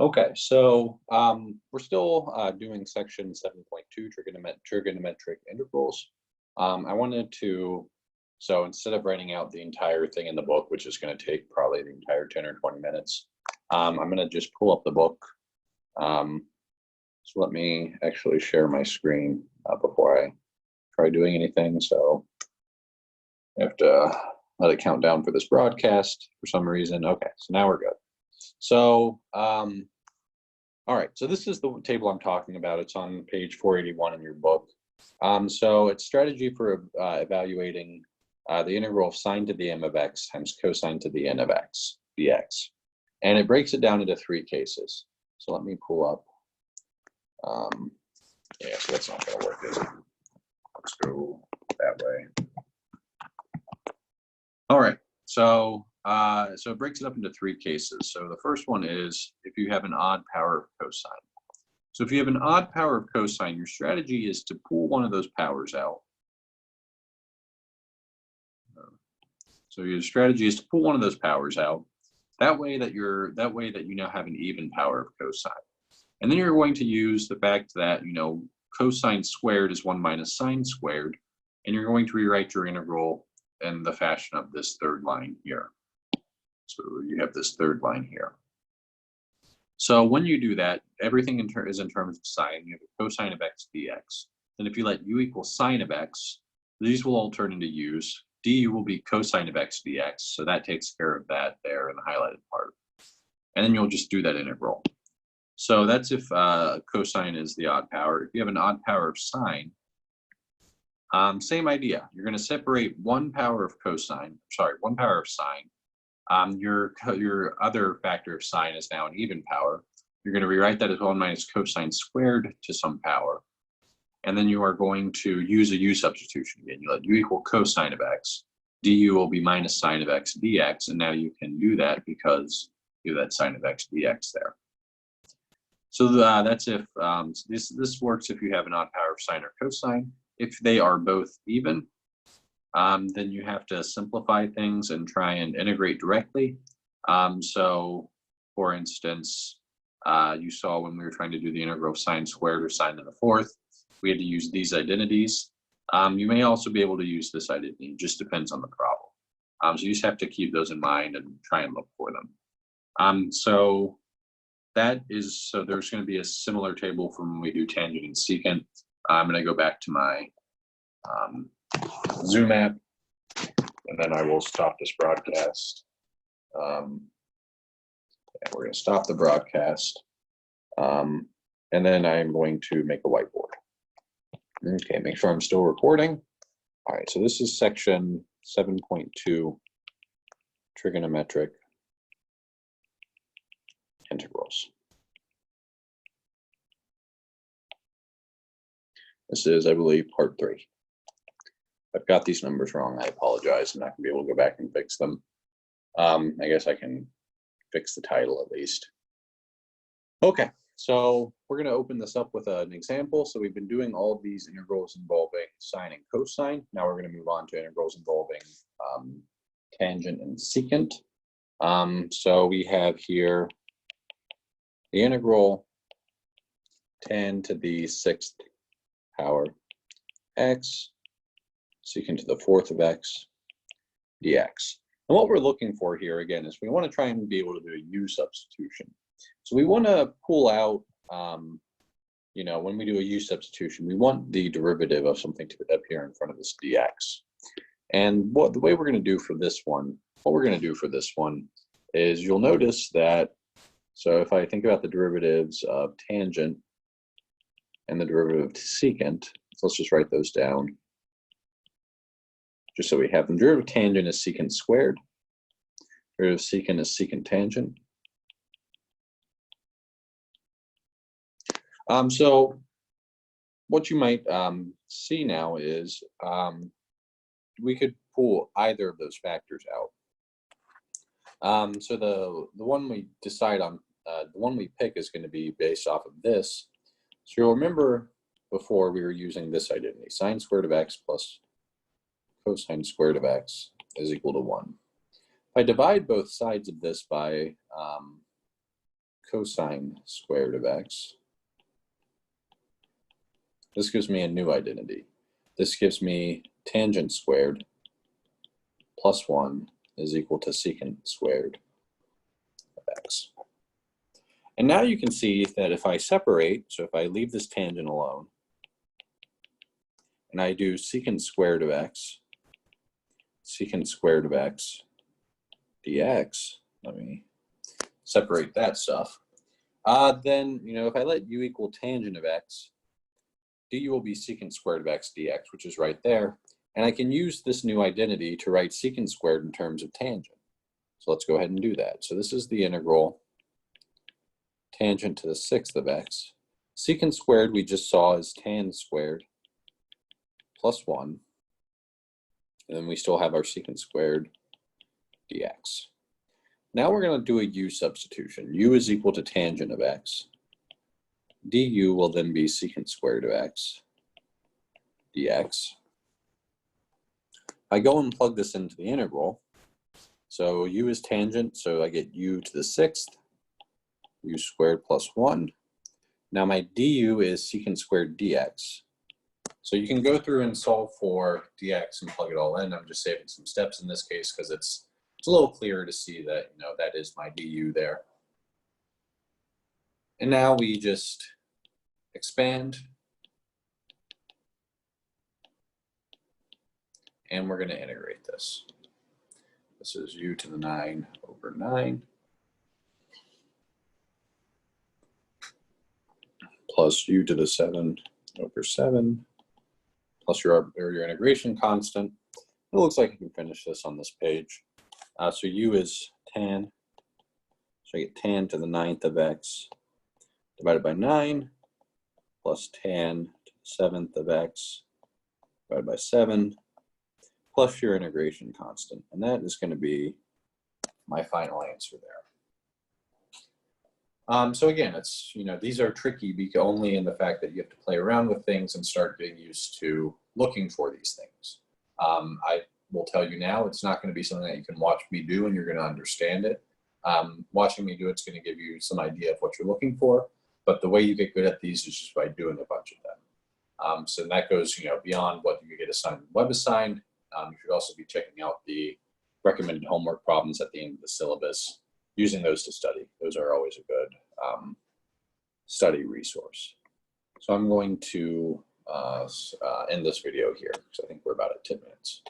Okay, so we're still doing section 7.2, trigonometric integrals. I wanted to, so instead of writing out the entire thing in the book, which is going to take probably the entire 10 or 20 minutes, I'm going to just pull up the book. So let me actually share my screen before I try doing anything. So I have to let it count down for this broadcast for some reason. Okay, so now we're good. So, all right, so this is the table I'm talking about. It's on page 481 in your book. So it's strategy for evaluating the integral of sine to the m of x times cosine to the n of x dx. And it breaks it down into three cases. So let me pull up. Yeah, so that's not going to work, is it? Let's go that way. All right, so it breaks it up into three cases. So the first one is if you have an odd power of cosine. So if you have an odd power of cosine, your strategy is to pull one of those powers out. So your strategy is to pull one of those powers out. That way that you now have an even power of cosine. And then you're going to use the fact that, cosine squared is 1 minus sine squared, and you're going to rewrite your integral in the fashion of this third line here. So you have this third line here. So when you do that, everything is in terms of sine. You have a cosine of x dx. Then if you let u equal sine of x, these will all turn into u's. Du will be cosine of x dx, so that takes care of that there in the highlighted part. And then you'll just do that integral. So that's if cosine is the odd power. If you have an odd power of sine, same idea. You're going to separate one power of sine. Your other factor of sine is now an even power. You're going to rewrite that as 1 minus cosine squared to some power. And then you are going to use a u substitution again. You let u equal cosine of x. Du will be minus sine of x dx. And now you can do that because you have that sine of x dx there. So that's if this works if you have an odd power of sine or cosine. If they are both even, then you have to simplify things and try and integrate directly. So, for instance, you saw when we were trying to do the integral of sine squared or sine to the fourth, we had to use these identities. You may also be able to use this identity. It just depends on the problem. So you just have to keep those in mind and try and look for them. So there's going to be a similar table from when we do tangent and secant. I'm going to go back to my Zoom app, and then I will stop this broadcast. We're going to stop the broadcast, and then I'm going to make a whiteboard. Okay, make sure I'm still recording. All right, so this is section 7.2, trigonometric integrals. This is, I believe, part 3. I've got these numbers wrong. I apologize. I'm not going to be able to go back and fix them. I guess I can fix the title at least. Okay, so we're going to open this up with an example. So we've been doing all of these integrals involving sine and cosine. Now we're going to move on to integrals involving tangent and secant. So we have here the integral tan to the 6th power x secant to the 4th of x dx. And what we're looking for here again is we want to try and be able to do a u substitution. So we want to pull out, when we do a u substitution, we want the derivative of something to appear in front of this dx. And the way we're going to do for this one, is you'll notice that, so if I think about the derivatives of tangent and the derivative of secant, so let's just write those down, just so we have them. Derivative of tangent is secant squared. Derivative of secant is secant tangent. So what you might see now is we could pull either of those factors out. So the one we decide on, the one we pick is going to be based off of this. So you'll remember before we were using this identity, sine squared of x plus cosine squared of x is equal to 1. If I divide both sides of this by cosine squared of x. This gives me a new identity. This gives me tangent squared plus 1 is equal to secant squared of x. And now you can see that if I separate, so if I leave this tangent alone, and I do secant squared of x dx, let me separate that stuff, then, if I let u equal tangent of x, du will be secant squared of x dx, which is right there. And I can use this new identity to write secant squared in terms of tangent. So let's go ahead and do that. So this is the integral tangent to the 6th of x. Secant squared we just saw is tan squared plus 1. And then we still have our secant squared dx. Now we're going to do a u substitution. U is equal to tangent of x. Du will then be secant squared of x dx. I go and plug this into the integral. So u is tangent, so I get u to the 6th, u squared plus 1. Now my du is secant squared dx. So you can go through and solve for dx and plug it all in. I'm just saving some steps in this case because it's a little clearer to see that, that is my du there. And now we just expand. And we're going to integrate this. This is u to the 9 over 9 plus u to the 7 over 7 plus your integration constant. It looks like I can finish this on this page. So u is tan. So I get tan to the 9th of x divided by 9 plus tan to the 7th of x divided by 7 plus your integration constant. And that is going to be my final answer there. So again, it's, these are tricky only in the fact that you have to play around with things and start getting used to looking for these things. I will tell you now, it's not going to be something that you can watch me do and you're going to understand it. Watching me do it's going to give you some idea of what you're looking for, but the way you get good at these is just by doing a bunch of them. So that goes, beyond what you get assigned web assigned. You should also be checking out the recommended homework problems at the end of the syllabus, using those to study. Those are always a good study resource. So I'm going to end this video here because I think we're about at 10 minutes.